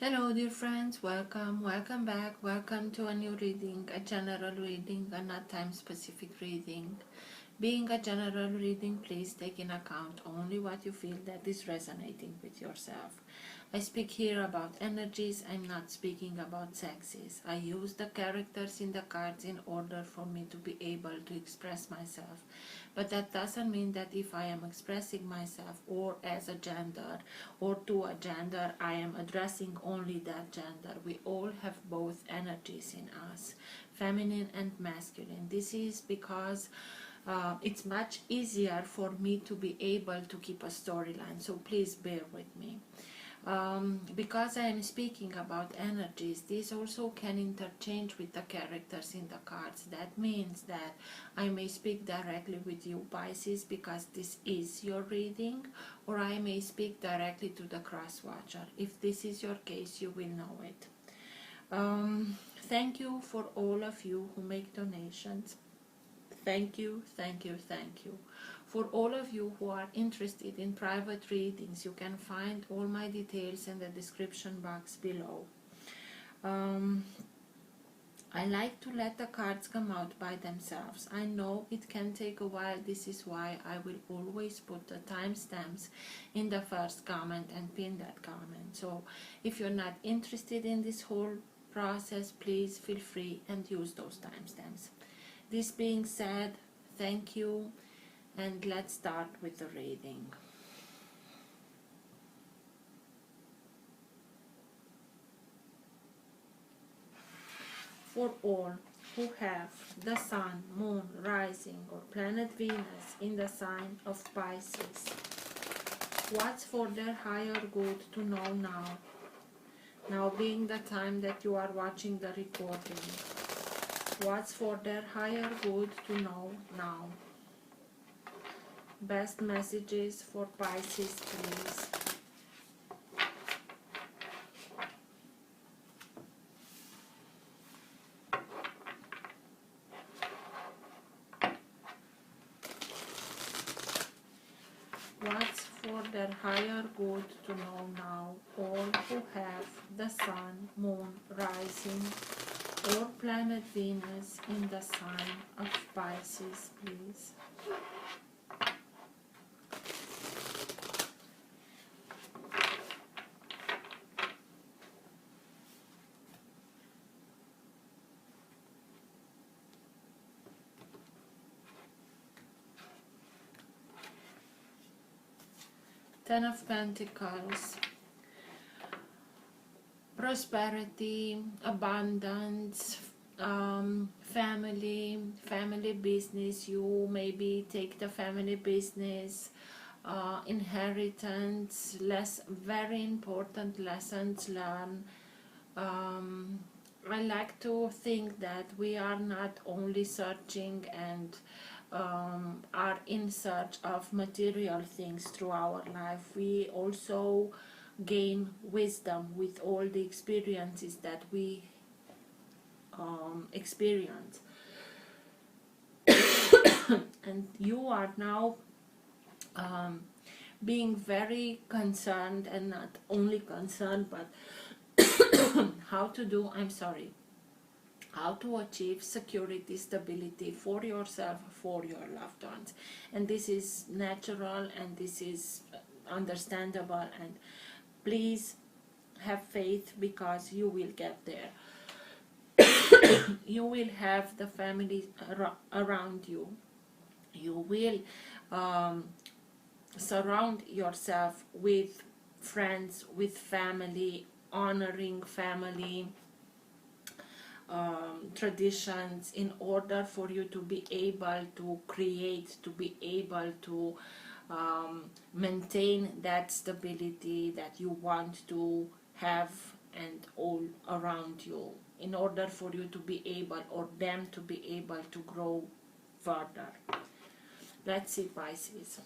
Hello dear friends, welcome back, welcome to a new reading, a general reading, a not time specific reading. Being a general reading, please take in account only what you feel that is resonating with yourself. I speak here about energies, I'm not speaking about sexes. I use the characters in the cards in order for me to be able to express myself. But that doesn't mean that if I am expressing myself or as a gender or to a gender, I am addressing only that gender. We all have both energies in us, feminine and masculine. This is because it's much easier for me to be able to keep a storyline, so please bear with me. Because I am speaking about energies, these also can interchange with the characters in the cards. That means that I may speak directly with you, Pisces, because this is your reading, or I may speak directly to the cross watcher. If this is your case, you will know it. Thank you for all of you who make donations. Thank you. For all of you who are interested in private readings, you can find all my details in the description box below. I like to let the cards come out by themselves. I know it can take a while. This is why I will always put the timestamps in the first comment and pin that comment. So if you're not interested in this whole process, please feel free and use those timestamps. This being said, thank you, and let's start with the reading. For all who have the Sun, Moon, Rising, or planet Venus in the sign of Pisces, what's for their higher good to know now? Now being the time that you are watching the recording. What's for their higher good to know now? Best messages for Pisces, please. What's for their higher good to know now? All who have the Sun, Moon, Rising, or planet Venus in the sign of Pisces, please. Ten of Pentacles. Prosperity, abundance, family business. You maybe take the family business, inheritance, very important lessons learned. I like to think that we are not only searching and are in search of material things through our life. We also gain wisdom with all the experiences that we experience. And you are now being very concerned, and not only concerned, but how to achieve security, stability for yourself, for your loved ones. And this is natural, and this is understandable, and please have faith, because you will get there. You will have the family around you. You will surround yourself with friends, with family, honoring family traditions, in order for you to be able to create, to be able to maintain that stability that you want to have and all around you, in order for you to be able, or them to be able, to grow further. Let's see, Pisces.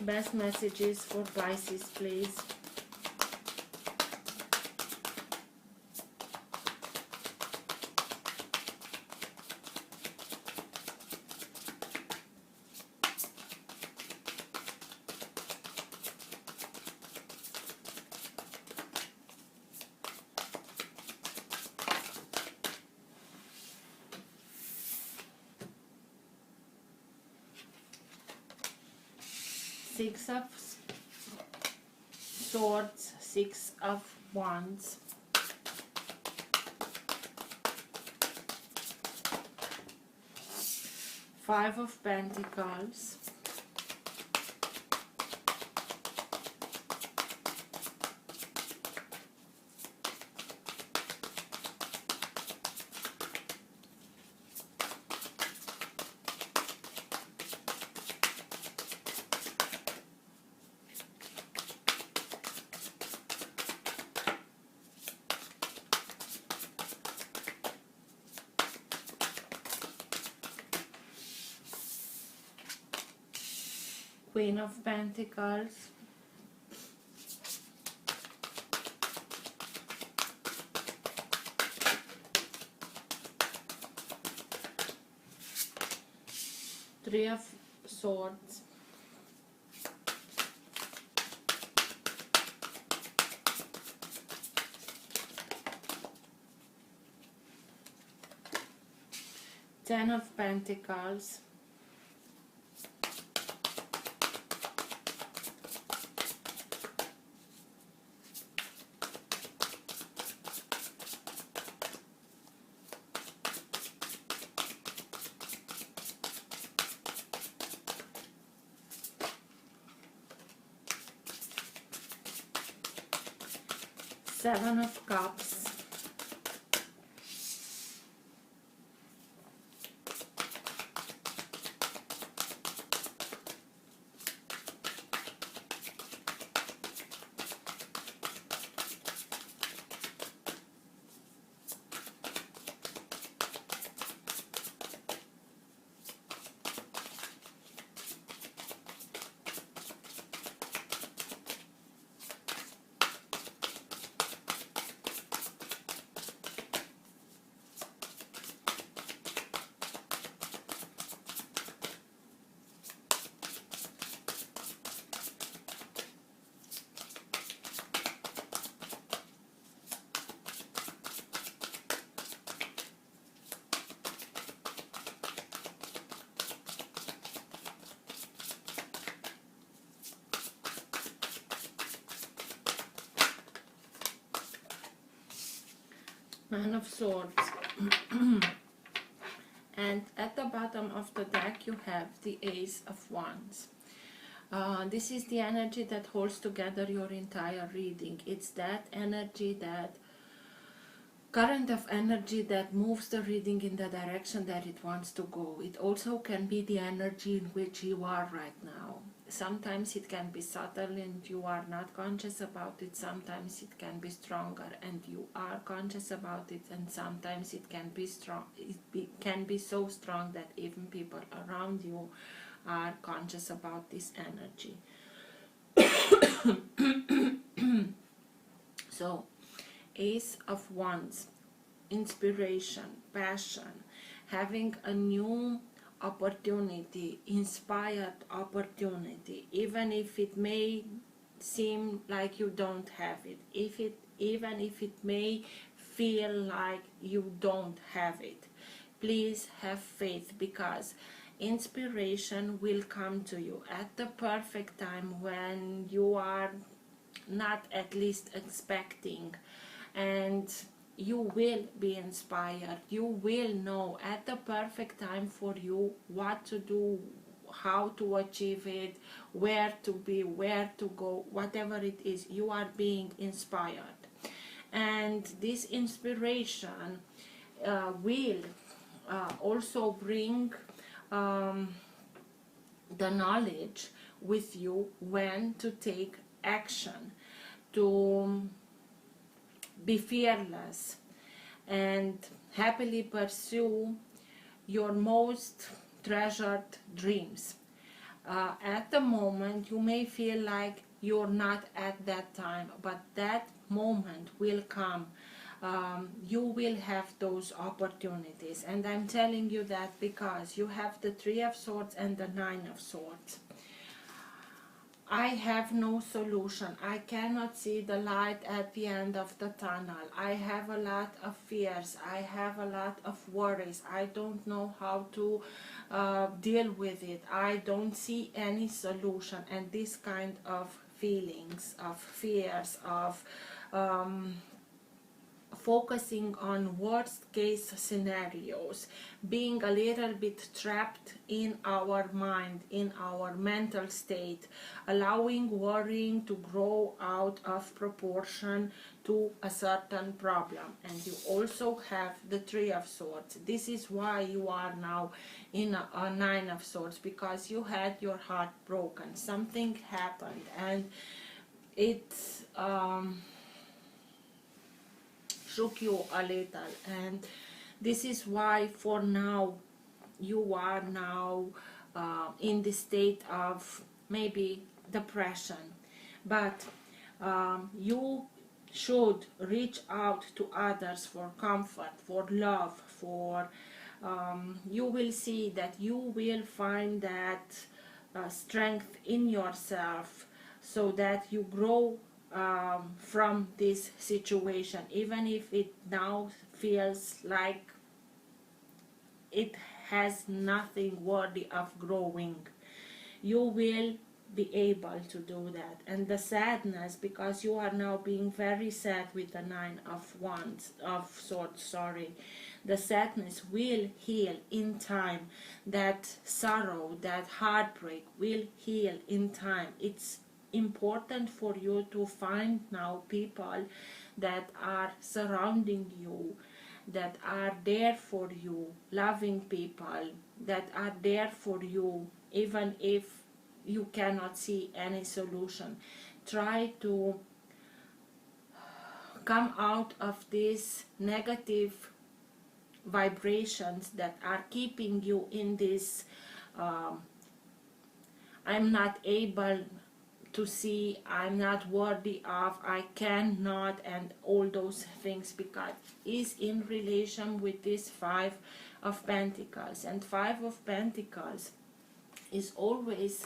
Best messages for Pisces, please. Six of Swords, Six of Wands, Five of Pentacles, Queen of Pentacles, Three of Swords, Ten of Pentacles, Seven of Cups, Man of Swords. And at the bottom of the deck you have the Ace of Wands. This is the energy that holds together your entire reading. It's that energy, that current of energy that moves the reading in the direction that it wants to go. It also can be the energy in which you are right now. Sometimes it can be subtle and you are not conscious about it. Sometimes it can be stronger and you are conscious about it. And sometimes it can be strong. Can be so strong that even people around you are conscious about this energy. So, Ace of Wands, inspiration, passion, having a new opportunity, inspired opportunity, even if it may seem like you don't have it, even if it may feel like you don't have it. Please have faith, because inspiration will come to you at the perfect time when you are not at least expecting, and you will be inspired. You will know at the perfect time for you what to do, how to achieve it, where to be, where to go, whatever it is. You are being inspired, and this inspiration will also bring the knowledge with you when to take action, to be fearless and happily pursue your most treasured dreams. At the moment you may feel like you're not at that time, but that moment will come. You will have those opportunities, and I'm telling you that because you have the Three of Swords and the Nine of Swords. I have no solution. I cannot see the light at the end of the tunnel. I have a lot of fears. I have a lot of worries. I don't know how to deal with it. I don't see any solution. And this kind of feelings, of fears, of focusing on worst case scenarios, being a little bit trapped in our mind, in our mental state, allowing worrying to grow out of proportion to a certain problem. And you also have the Three of Swords. This is why you are now in a Nine of Swords, because you had your heart broken. Something happened and it shook you a little, and this is why for now you are now in the state of maybe depression. But you should reach out to others for comfort, for love, for you will see that you will find that strength in yourself, so that you grow from this situation, even if it now feels like it has nothing worthy of growing. You will be able to do that. And the sadness, because you are now being very sad with the Nine of Swords, the sadness will heal in time. That sorrow, that heartbreak will heal in time. It's important for you to find now people that are surrounding you, that are there for you, loving people that are there for you even if you cannot see any solution. Try to come out of these negative vibrations that are keeping you in this I'm not able to see, I'm not worthy of, I cannot, and all those things, because is in relation with this Five of Pentacles. And Five of Pentacles is always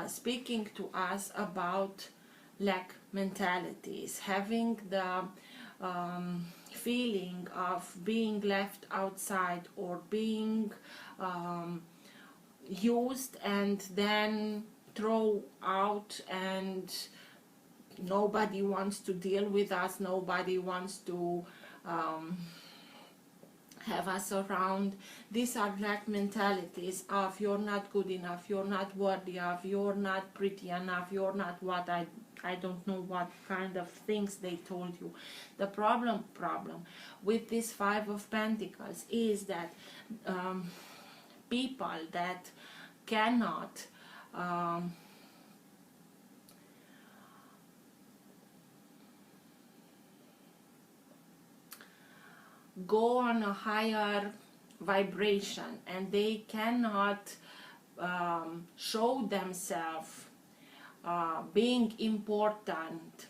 speaking to us about lack mentalities, having the feeling of being left outside, or being used and then throw out, and nobody wants to deal with us, nobody wants to have us around. These are lack mentalities of you're not good enough, you're not worthy of, you're not pretty enough, you're not what I don't know what kind of things they told you. The problem with this Five of Pentacles is that people that cannot go on a higher vibration, and they cannot show themselves being important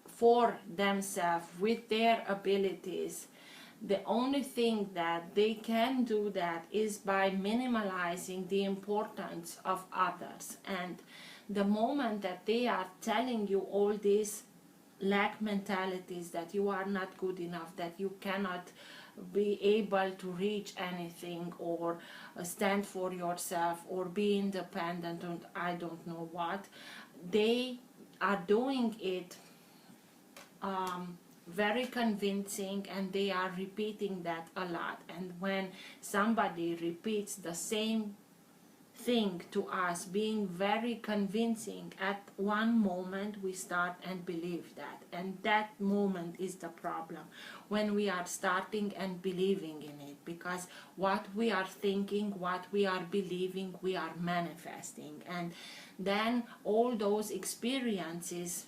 for themselves with their abilities. The only thing that they can do that is by minimalizing the importance of others. And the moment that they are telling you all these lack mentalities, that you are not good enough, that you cannot be able to reach anything, or stand for yourself, or be independent, and I don't know what, they are doing it very convincing, and they are repeating that a lot. And when somebody repeats the same thing to us, being very convincing, at one moment we start and believe that, and that moment is the problem, when we are starting and believing in it, because what we are thinking, what we are believing, we are manifesting. And then all those experiences,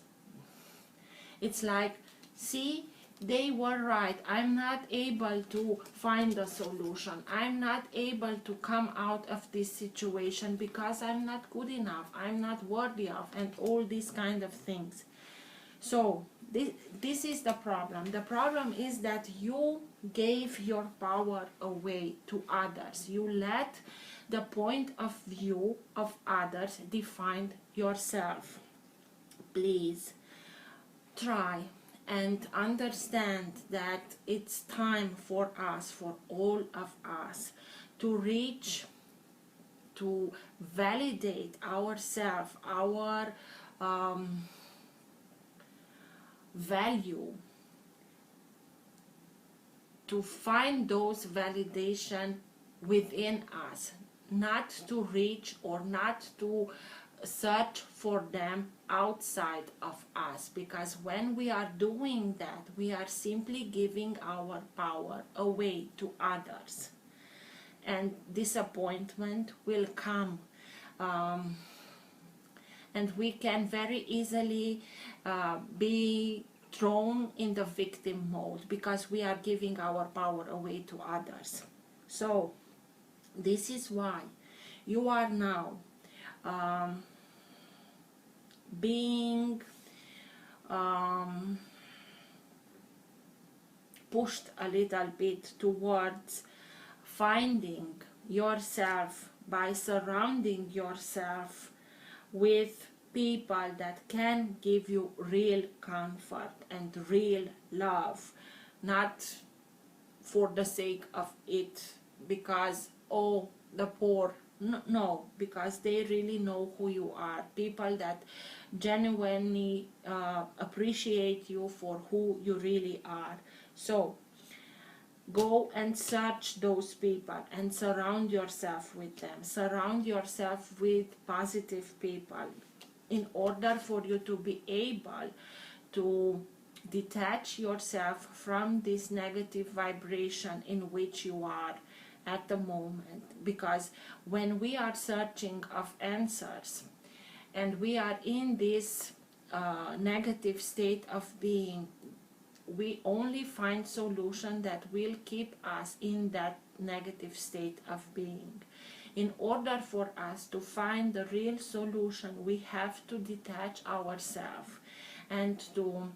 it's like, see, they were right, I'm not able to find a solution, I'm not able to come out of this situation because I'm not good enough, I'm not worthy of, and all these kind of things. So this is the problem. The problem is that you gave your power away to others. You let the point of view of others define yourself. Please try and understand that it's time for us, for all of us, to reach, to validate ourselves, our value, to find those validation within us, not to reach or not to search for them outside of us, because when we are doing that, we are simply giving our power away to others, and disappointment will come, and we can very easily be thrown in the victim mode because we are giving our power away to others. So this is why you are now being pushed a little bit towards finding yourself by surrounding yourself with people that can give you real comfort and real love, not for the sake of it, because oh, the poor, no, because they really know who you are. People that genuinely appreciate you for who you really are. So go and search those people and surround yourself with them. Surround yourself with positive people in order for you to be able to detach yourself from this negative vibration in which you are at the moment. Because when we are searching of answers and we are in this negative state of being, we only find solution that will keep us in that negative state of being. In order for us to find the real solution, we have to detach ourselves and to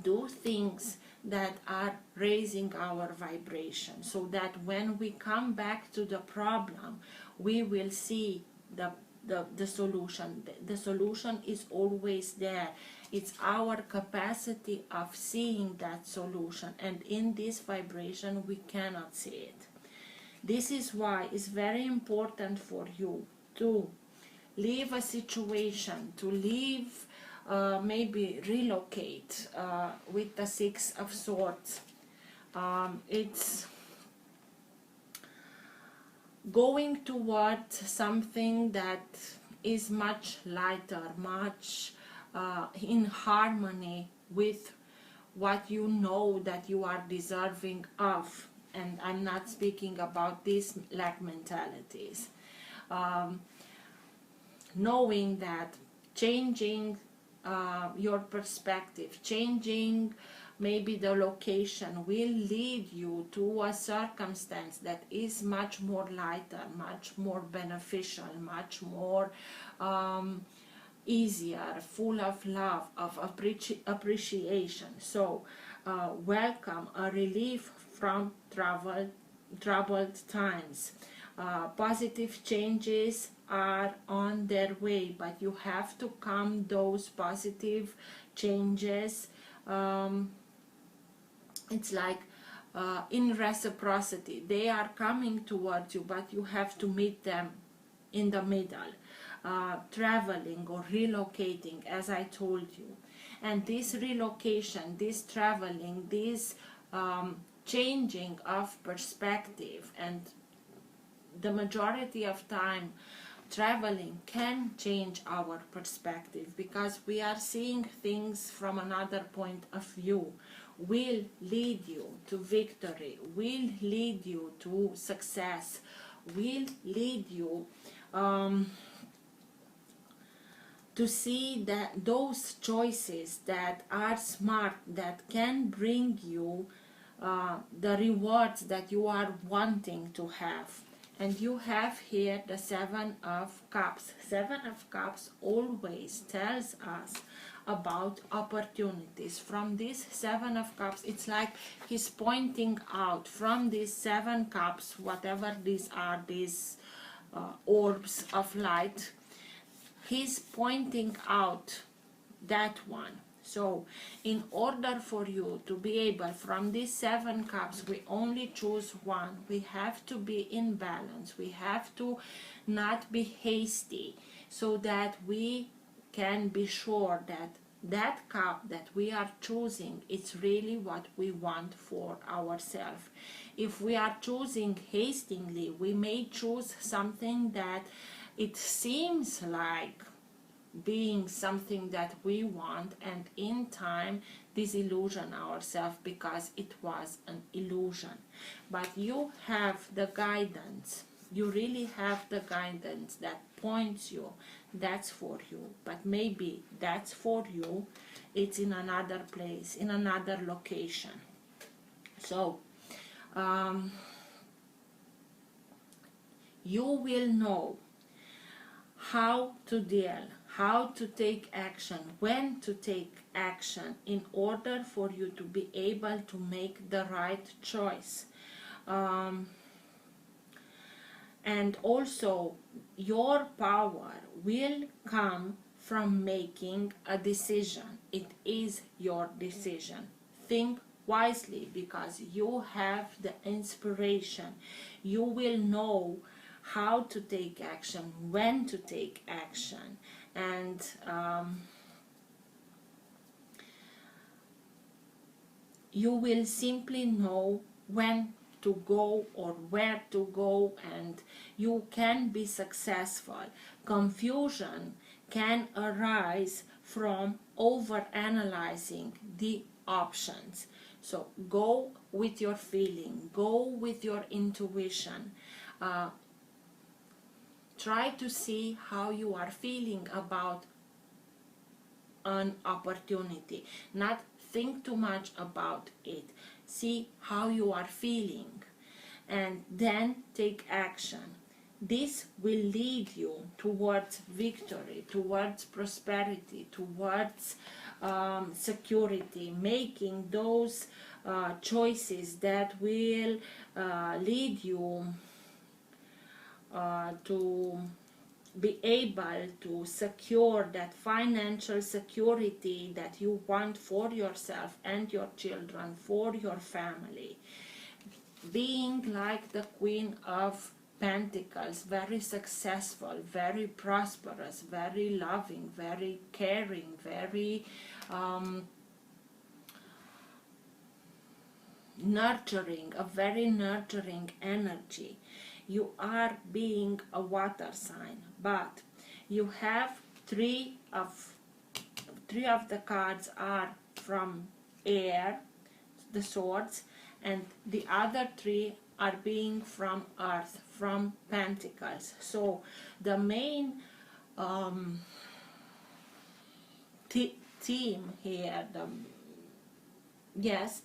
do things that are raising our vibration, so that when we come back to the problem, we will see the solution. The solution is always there. It's our capacity of seeing that solution, and in this vibration we cannot see it. This is why it's very important for you to leave a situation, to leave, maybe relocate with the Six of Swords. It's going towards something that is much lighter, much in harmony with what you know that you are deserving of. And I'm not speaking about these lack mentalities. Knowing that changing your perspective, changing maybe the location will lead you to a circumstance that is much more lighter, much more beneficial, much more easier, full of love, of appreciation. So welcome a relief from troubled times. Positive changes are on their way, but you have to calm those positive changes. It's like in reciprocity. They are coming towards you, but you have to meet them in the middle. Traveling or relocating, as I told you. And this relocation, this traveling, this changing of perspective, and the majority of time traveling can change our perspective, because we are seeing things from another point of view, will lead you to victory, will lead you to success, will lead you to see that those choices that are smart, that can bring you the rewards that you are wanting to have. And you have here the Seven of Cups. Seven of Cups always tells us about opportunities. From this Seven of Cups, it's like he's pointing out from these Seven Cups, whatever these are, these orbs of light, he's pointing out that one. So in order for you to be able, from these Seven Cups, we only choose one. We have to be in balance. We have to not be hasty, so that we can be sure that that cup that we are choosing, it's really what we want for ourselves. If we are choosing hastily, we may choose something that it seems like being something that we want, and in time disillusion ourselves because it was an illusion. But you have the guidance, you really have the guidance that points you, that's for you. But maybe that's for you, it's in another place, in another location. So you will know how to deal, how to take action, when to take action, in order for you to be able to make the right choice. And also your power will come from making a decision. It is your decision. Think wisely, because you have the inspiration. You will know how to take action, when to take action, and you will simply know when to go or where to go, and you can be successful. Confusion can arise from over-analyzing the options. So go with your feeling, go with your intuition. Try to see how you are feeling about an opportunity. Not think too much about it. See how you are feeling, and then take action. This will lead you towards victory, towards prosperity, towards security, making those choices that will lead you to be able to secure that financial security that you want for yourself and your children, for your family. Being like the Queen of Pentacles, very successful, very prosperous, very loving, very caring, very nurturing, a very nurturing energy. You are being a water sign, but you have three of the cards are from air, the swords, and the other three are being from earth, from pentacles. So the main theme here,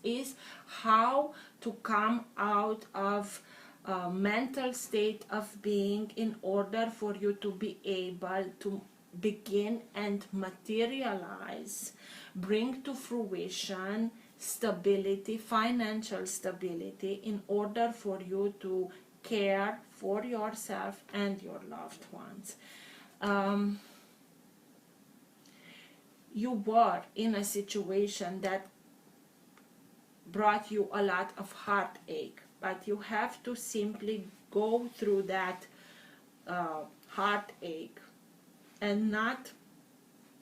is how to come out of a mental state of being in order for you to be able to begin and materialize, bring to fruition stability, financial stability, in order for you to care for yourself and your loved ones. You were in a situation that brought you a lot of heartache, but you have to simply go through that heartache and not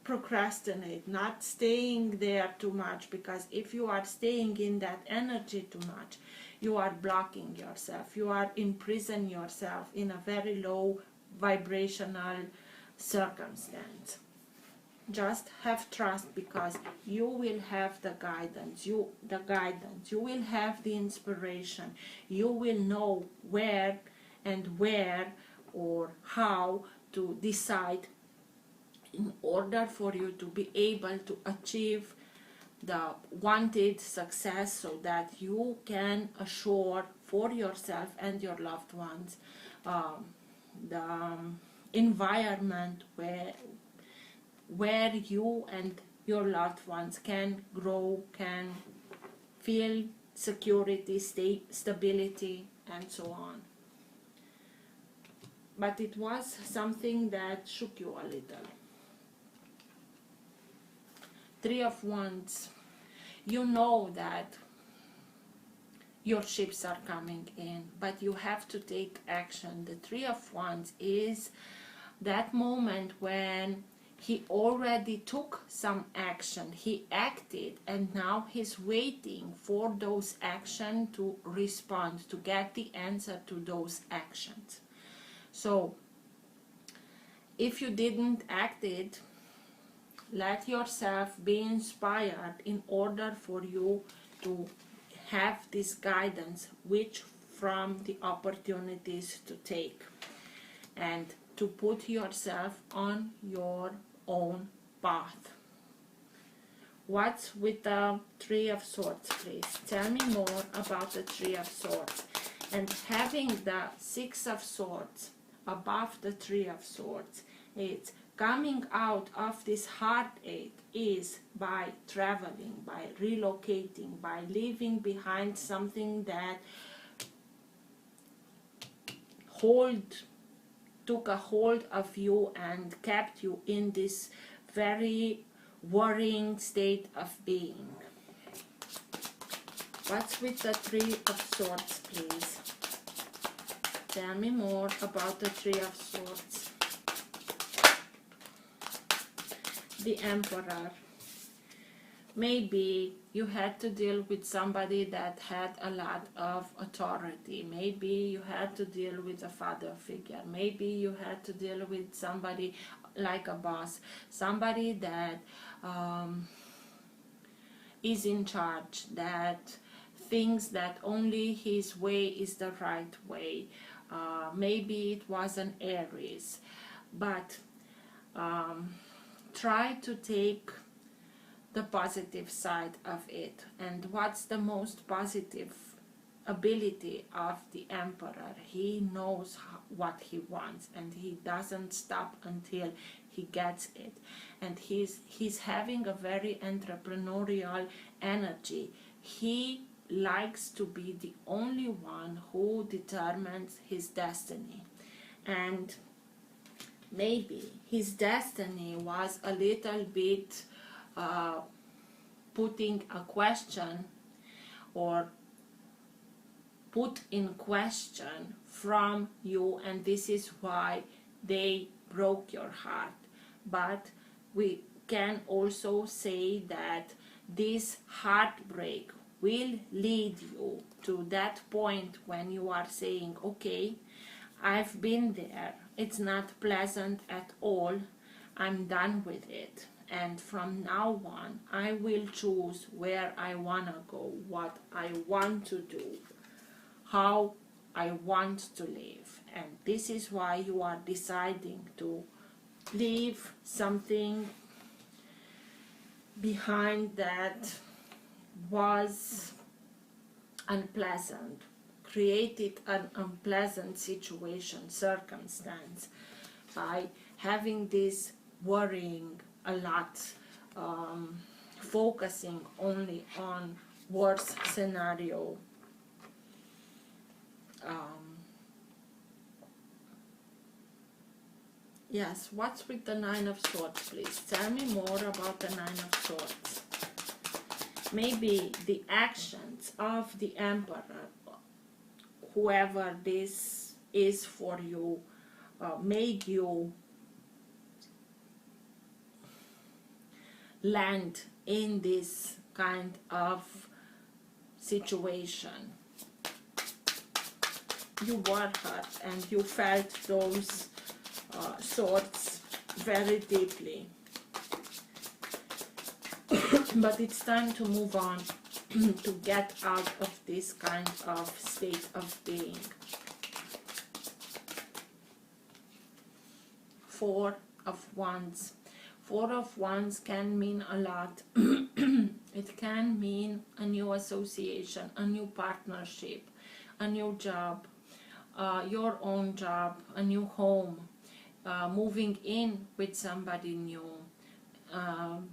procrastinate, not staying there too much, because if you are staying in that energy too much, you are blocking yourself, you are imprisoning yourself in a very low vibrational circumstance. Just have trust, because you will have the guidance, you will have the inspiration, you will know where or how to decide in order for you to be able to achieve the wanted success, so that you can assure for yourself and your loved ones the environment where you and your loved ones can grow, can feel security, stability, and so on. But it was something that shook you a little. Three of Wands. You know that your ships are coming in, but you have to take action. The Three of Wands is that moment when he already took some action, he acted, and now he's waiting for those actions to respond, to get the answer to those actions. So if you didn't act it, let yourself be inspired in order for you to have this guidance, which from the opportunities to take, and to put yourself on your own path. What's with the Three of Swords, please? Tell me more about the Three of Swords. And having the Six of Swords above the Three of Swords, it's coming out of this heartache is by traveling, by relocating, by leaving behind something that took a hold of you and kept you in this very worrying state of being. What's with the Three of Swords, please? Tell me more about the Three of Swords. The Emperor. Maybe you had to deal with somebody that had a lot of authority. Maybe you had to deal with a father figure. Maybe you had to deal with somebody like a boss. Somebody that is in charge, that thinks that only his way is the right way. Maybe it was an Aries. But try to take the positive side of it. And what's the most positive ability of the Emperor? He knows what he wants, and he doesn't stop until he gets it. And he's having a very entrepreneurial energy. He likes to be the only one who determines his destiny. And maybe his destiny was a little bit putting a question or put in question from you, and this is why they broke your heart. But we can also say that this heartbreak will lead you to that point when you are saying, okay, I've been there, it's not pleasant at all, I'm done with it, and from now on I will choose where I wanna go, what I want to do, how I want to live. And this is why you are deciding to leave something behind that was unpleasant, created an unpleasant situation, circumstance, by having this worrying a lot, focusing only on worst scenario. Yes, what's with the Nine of Swords, please? Tell me more about the Nine of Swords. Maybe the actions of the Emperor, whoever this is for you, made you land in this kind of situation. You were hurt and you felt those swords very deeply. But it's time to move on, to get out of this kind of state of being. Four of Wands. Four of Wands can mean a lot. It can mean a new association, a new partnership, a new job, your own job, a new home, moving in with somebody new, um,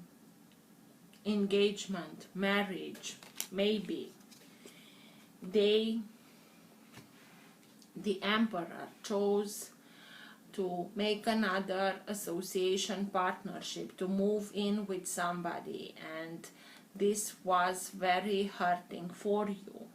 engagement, marriage. Maybe the emperor chose to make another association partnership, to move in with somebody, and this was very hurting for you.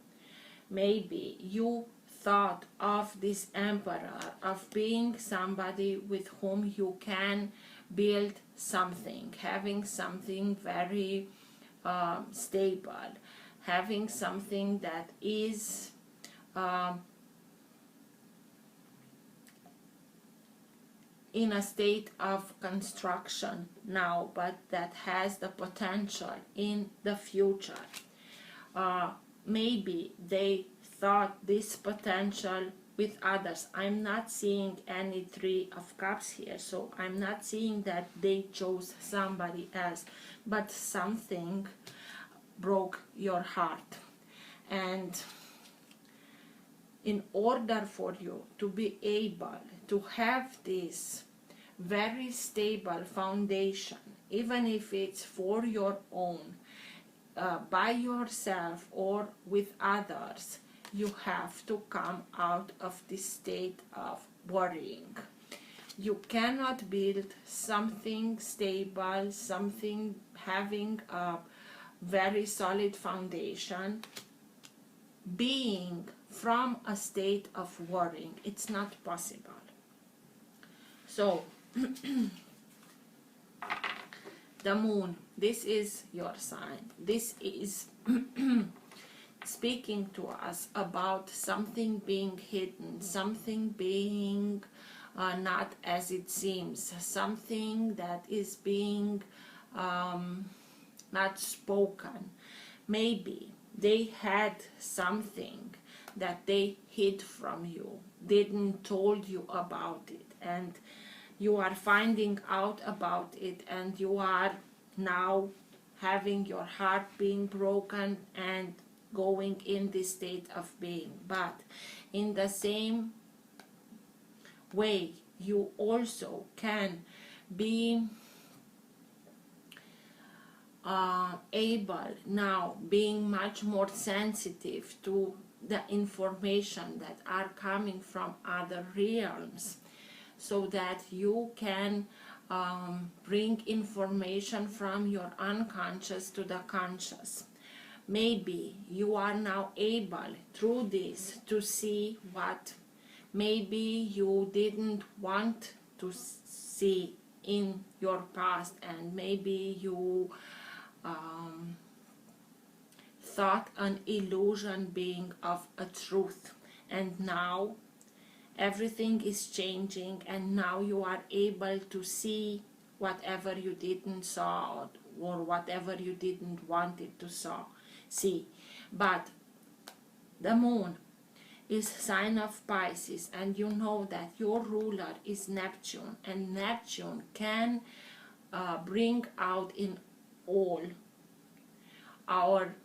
Maybe you thought of this emperor of being somebody with whom you can build something, having something very stable, having something that is in a state of construction now, but that has the potential in the future. Maybe they thought this potential with others. I'm not seeing any Three of Cups here, so I'm not seeing that they chose somebody else, but something broke your heart. And in order for you to be able to have this very stable foundation, even if it's for your own, by yourself or with others, you have to come out of this state of worrying. You cannot build something stable, something having a very solid foundation, being from a state of worrying. It's not possible. So the moon, this is your sign. This is speaking to us about something being hidden, something being not as it seems, something that is being not spoken. Maybe they had something that they hid from you, didn't told you about it, and you are finding out about it, and you are now having your heart being broken and going in this state of being. But in the same way, you also can be able now, being much more sensitive to the information that are coming from other realms, so that you can bring information from your unconscious to the conscious. Maybe you are now able through this to see what maybe you didn't want to see in your past, and maybe you thought an illusion being of a truth, and now everything is changing, and now you are able to see whatever you didn't saw, or whatever you didn't want it to see. But the moon is sign of Pisces, and you know that your ruler is Neptune, and Neptune can bring out in all our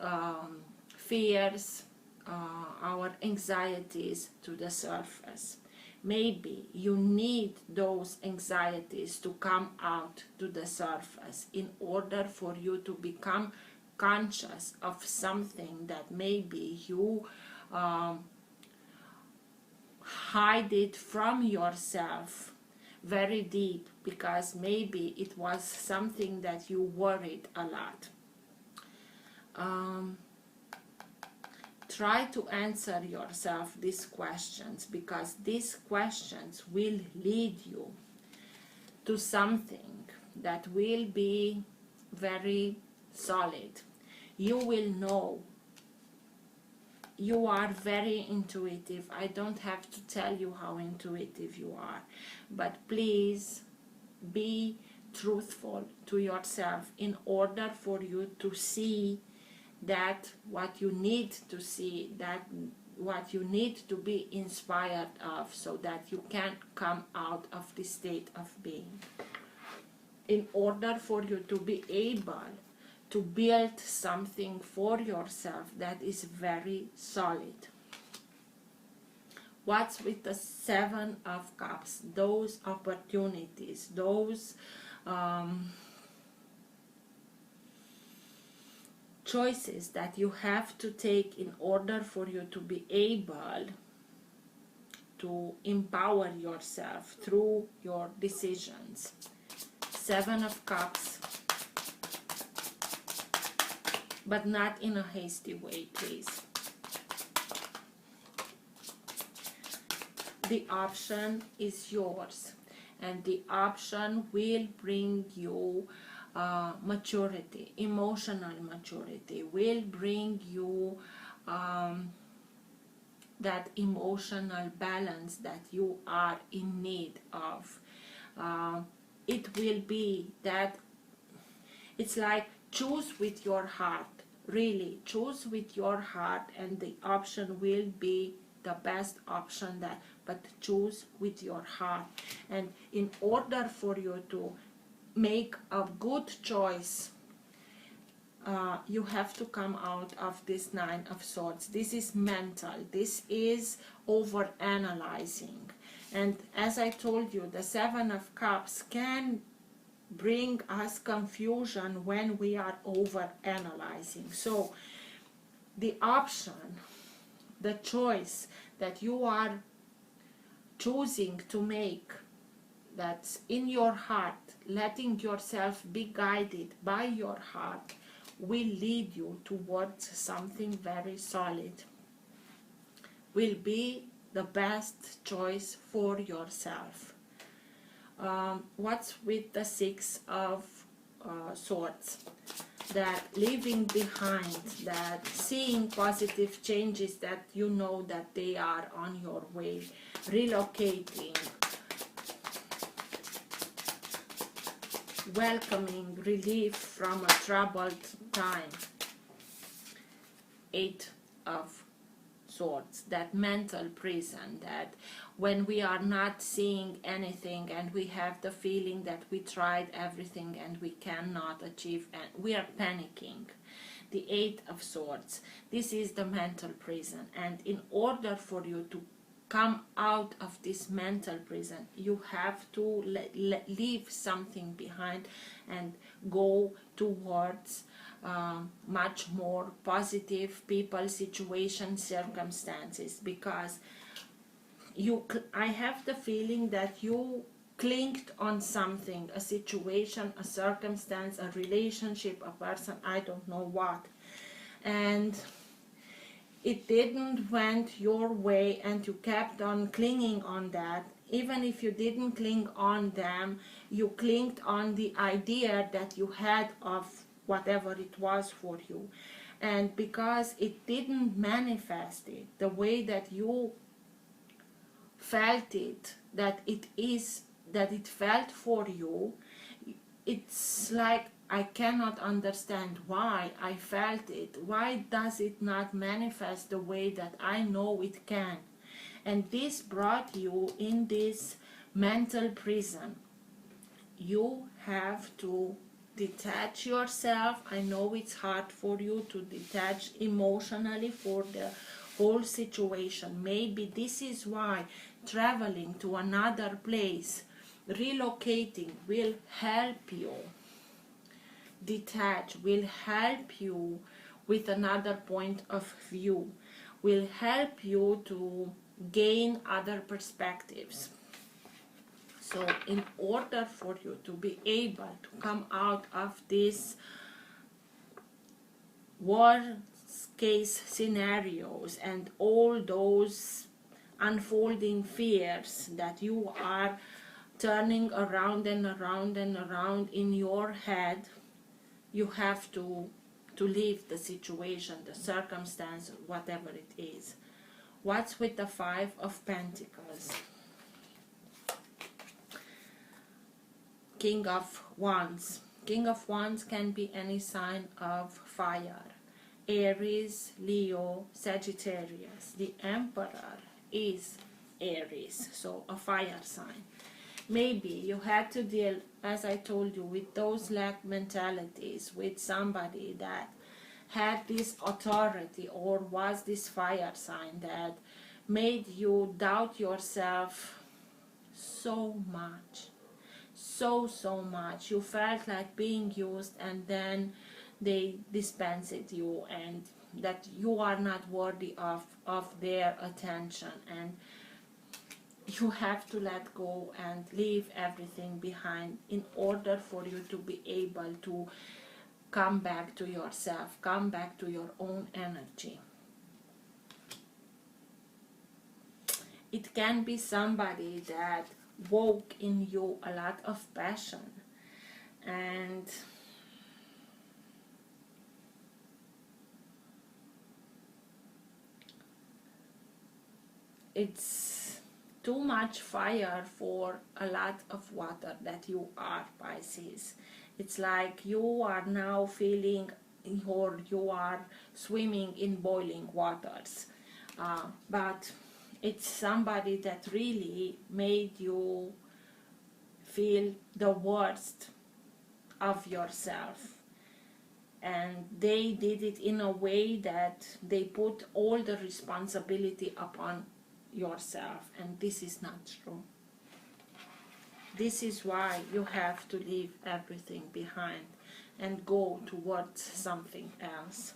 fears, our anxieties to the surface. Maybe you need those anxieties to come out to the surface in order for you to become conscious of something that maybe you hide it from yourself very deep, because maybe it was something that you worried a lot. Try to answer yourself these questions, because these questions will lead you to something that will be very solid. You will know. You are very intuitive. I don't have to tell you how intuitive you are, but please be truthful to yourself in order for you to see that what you need to see, that what you need to be inspired of, so that you can come out of this state of being. In order for you to be able to build something for yourself that is very solid. What's with the Seven of Cups? Those opportunities, those choices that you have to take in order for you to be able to empower yourself through your decisions. Seven of Cups, but not in a hasty way, please. The option is yours, and the option will bring you maturity, emotional maturity, will bring you that emotional balance that you are in need of. It will be that, it's like, choose with your heart, really choose with your heart, and the option will be the best option, that, but choose with your heart. And in order for you to make a good choice, you have to come out of this Nine of Swords. This is mental, this is over analyzing, and as I told you, the Seven of Cups can bring us confusion when we are over analyzing. So the option, the choice that you are choosing to make, that's in your heart, letting yourself be guided by your heart, will lead you towards something very solid, will be the best choice for yourself. What's with the Six of Swords? That leaving behind, that seeing positive changes, that you know that they are on your way, relocating, welcoming relief from a troubled time. Eight of Swords, that mental prison, that when we are not seeing anything and we have the feeling that we tried everything and we cannot achieve, and we are panicking. The Eight of Swords, this is the mental prison, and in order for you to come out of this mental prison, you have to leave something behind and go towards much more positive people, situations, circumstances, because I have the feeling that you clinged on something, a situation, a circumstance, a relationship, a person, I don't know what, and it didn't went your way, and you kept on clinging on that. Even if you didn't cling on them, you clinged on the idea that you had of whatever it was for you, and because it didn't manifest it the way that you felt it, that it felt for you, it's like, I cannot understand why I felt it. Why does it not manifest the way that I know it can? And this brought you in this mental prison. You have to detach yourself. I know it's hard for you to detach emotionally for the whole situation. Maybe this is why traveling to another place, relocating, will help you detach, will help you with another point of view, will help you to gain other perspectives. So in order for you to be able to come out of this worst case scenarios and all those unfolding fears that you are turning around and around and around in your head, you have to leave the situation, the circumstance, whatever it is. What's with the Five of Pentacles? King of Wands. King of Wands can be any sign of fire. Aries, Leo, Sagittarius. The Emperor is Aries, so a fire sign. Maybe you had to deal, as I told you, with those lack mentalities, with somebody that had this authority or was this fire sign that made you doubt yourself so much, so much. You felt like being used, and then they dispensed you, and that you are not worthy of their attention, and you have to let go and leave everything behind in order for you to be able to come back to yourself, come back to your own energy. It can be somebody that woke in you a lot of passion, and it's too much fire for a lot of water that you are, Pisces. It's like you are now feeling, or you are swimming in boiling waters, but it's somebody that really made you feel the worst of yourself, and they did it in a way that they put all the responsibility upon yourself, and this is not true. This is why you have to leave everything behind and go towards something else.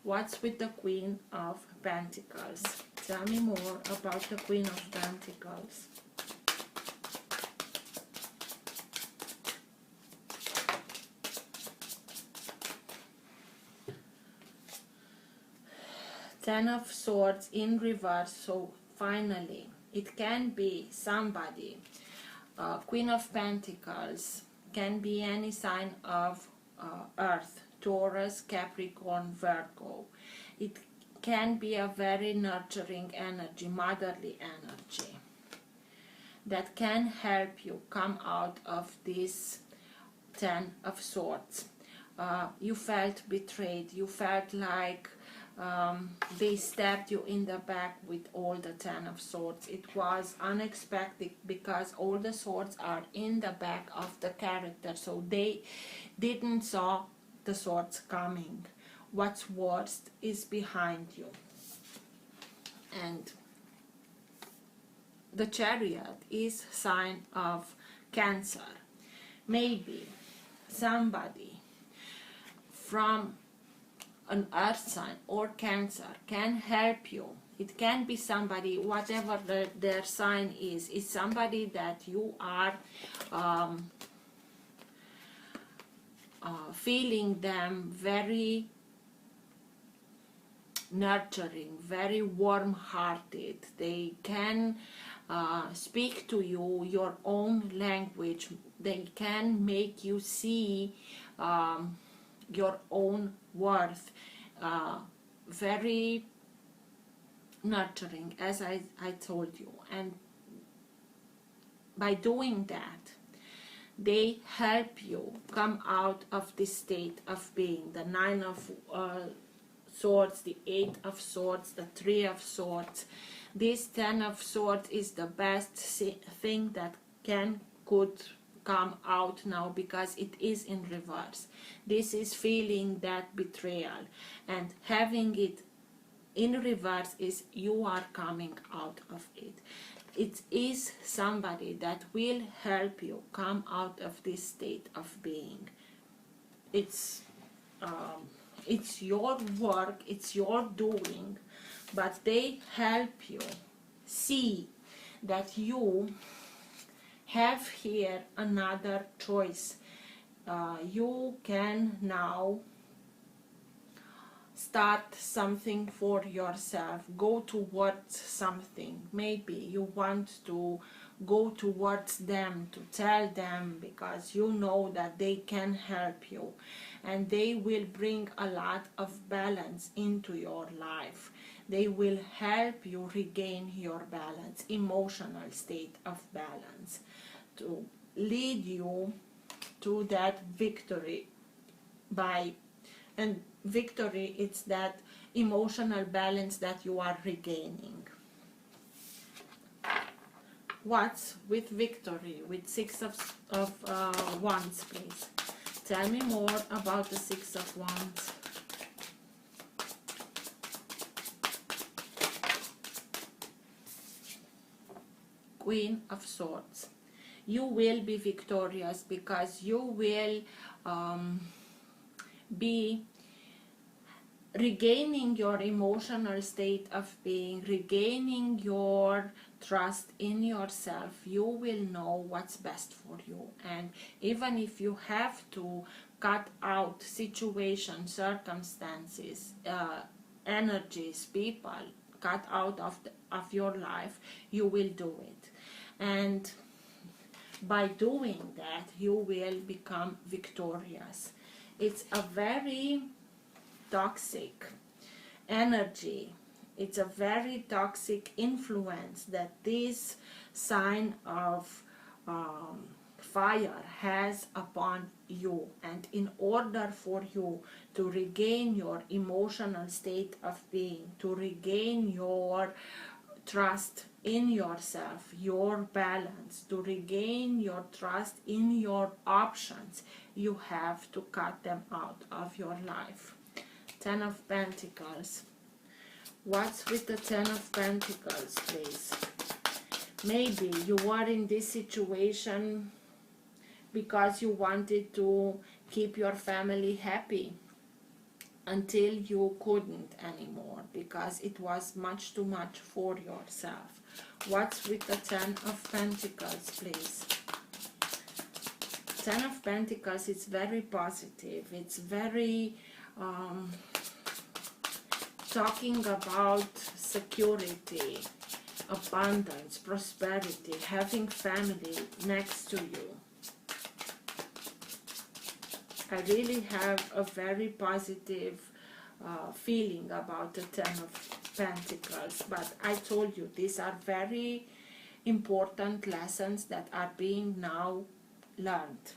What's with the Queen of Pentacles? Tell me more about the Queen of Pentacles. Ten of Swords in reverse, so finally it can be somebody. Queen of Pentacles can be any sign of Earth, Taurus, Capricorn, Virgo. It can be a very nurturing energy, motherly energy, that can help you come out of this Ten of Swords. You felt betrayed, you felt like they stabbed you in the back with all the Ten of Swords. It was unexpected because all the swords are in the back of the character, so they didn't saw the swords coming. What's worst is behind you. And the Chariot is sign of Cancer. Maybe somebody from an earth sign or Cancer can help you. It can be somebody, whatever their sign is. It's somebody that you are feeling them very nurturing, very warm-hearted. They can speak to you your own language. They can make you see your own worth. Very nurturing, as I told you, and by doing that they help you come out of this state of being. The Nine of Swords, the Eight of Swords, the Three of Swords. This Ten of Swords is the best thing that could come out now, because it is in reverse. This is feeling that betrayal, and having it in reverse is you are coming out of it. It is somebody that will help you come out of this state of being. It's your work, it's your doing, but they help you see that you have here another choice. You can now start something for yourself, go towards something. Maybe you want to go towards them, to tell them, because you know that they can help you, and they will bring a lot of balance into your life. They will help you regain your balance, emotional state of balance, to lead you to that victory. And victory, it's that emotional balance that you are regaining. What's with victory? With Six of Wands, please. Tell me more about the Six of Wands. Queen of Swords. You will be victorious because you will be regaining your emotional state of being, regaining your trust in yourself. You will know what's best for you, and even if you have to cut out situations, circumstances, energies, people, cut out of your life, you will do it. And by doing that, you will become victorious. It's a very toxic energy, it's a very toxic influence that this sign of fire has upon you, and in order for you to regain your emotional state of being, to regain your trust in yourself, your balance, to regain your trust in your options, you have to cut them out of your life. Ten of Pentacles. What's with the Ten of Pentacles, please? Maybe you are in this situation because you wanted to keep your family happy until you couldn't anymore because it was much too much for yourself. What's with the Ten of Pentacles, please? Ten of Pentacles, it's very positive. It's very talking about security, abundance, prosperity, having family next to you. I really have a very positive feeling about the Ten of Pentacles, but I told you these are very important lessons that are being now learned.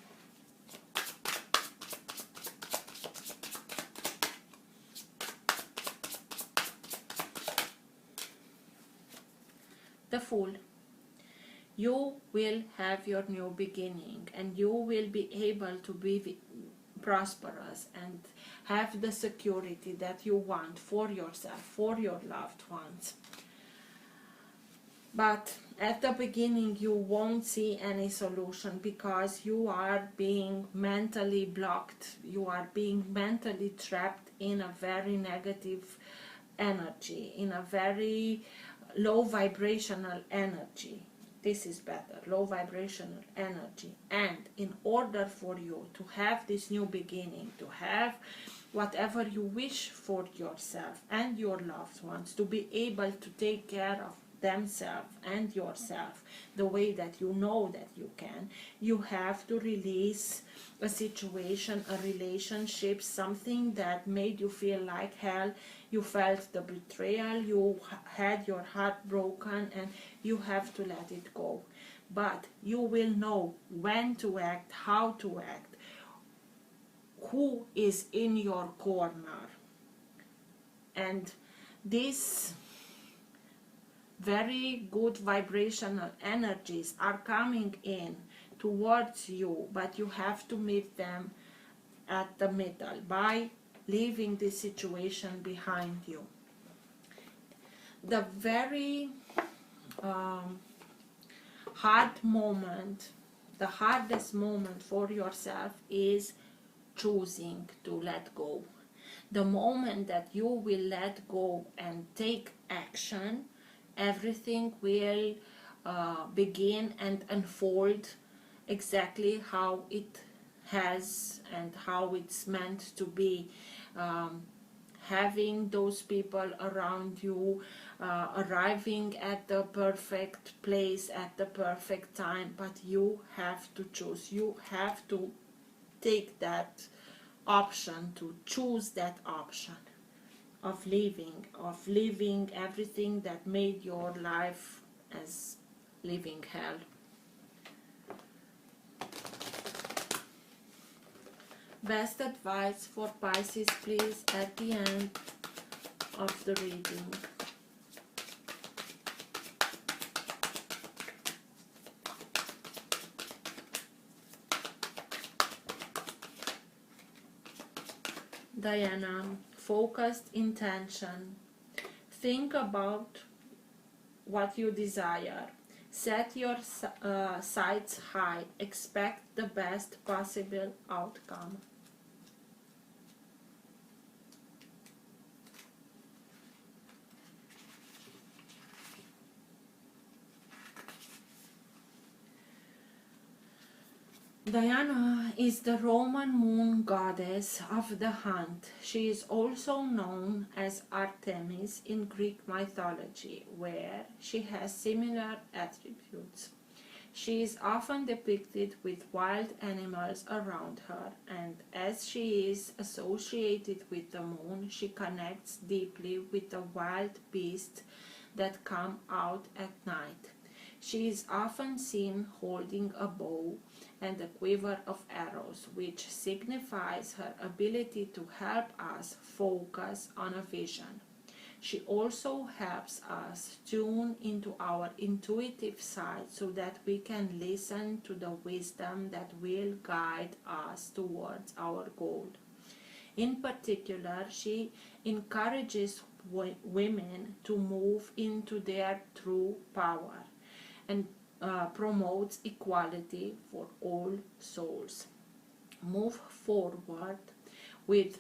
The Fool. You will have your new beginning, and you will be able to be prosperous and have the security that you want for yourself, for your loved ones. But at the beginning you won't see any solution because you are being mentally blocked. You are being mentally trapped in a very negative energy, in a very low vibrational energy. This is better, low vibrational energy. And in order for you to have this new beginning, to have whatever you wish for yourself and your loved ones, to be able to take care of themselves and yourself the way that you know that you can, you have to release a situation, a relationship, something that made you feel like hell. You felt the betrayal, you had your heart broken, and you have to let it go. But you will know when to act, how to act, who is in your corner. And this very good vibrational energies are coming in towards you, but you have to meet them at the middle by leaving this situation behind you. The very hard moment, the hardest moment for yourself is choosing to let go. The moment that you will let go and take action, everything will begin and unfold exactly how it has and how it's meant to be. Having those people around you, arriving at the perfect place at the perfect time, but you have to choose. You have to take that option, to choose that option of living everything that made your life as living hell. Best advice for Pisces, please, at the end of the reading. Diana, focused intention. Think about what you desire. Set your sights high. Expect the best possible outcome. Diana is the Roman moon goddess of the hunt. She is also known as Artemis in Greek mythology, where she has similar attributes. She is often depicted with wild animals around her, and as she is associated with the moon, she connects deeply with the wild beasts that come out at night. She is often seen holding a bow and a quiver of arrows, which signifies her ability to help us focus on a vision. She also helps us tune into our intuitive side so that we can listen to the wisdom that will guide us towards our goal. In particular, she encourages women to move into their true power and promotes equality for all souls. Move forward with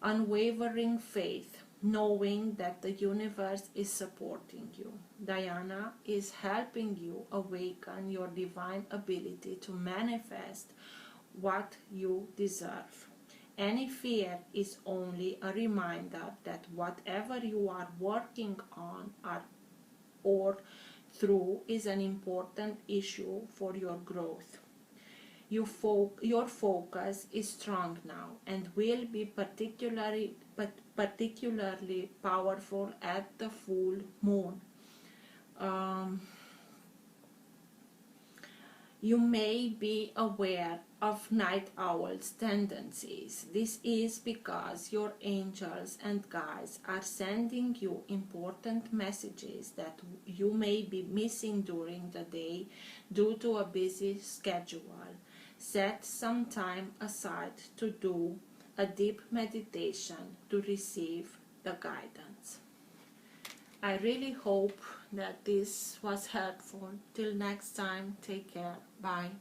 unwavering faith, knowing that the universe is supporting you. Diana is helping you awaken your divine ability to manifest what you deserve. Any fear is only a reminder that whatever you are working on or through is an important issue for your growth. Your focus is strong now and will be particularly powerful at the full moon. You may be aware of night owls' tendencies. This is because your angels and guides are sending you important messages that you may be missing during the day due to a busy schedule. Set some time aside to do a deep meditation to receive the guidance. I really hope that this was helpful. Till next time, take care. Bye.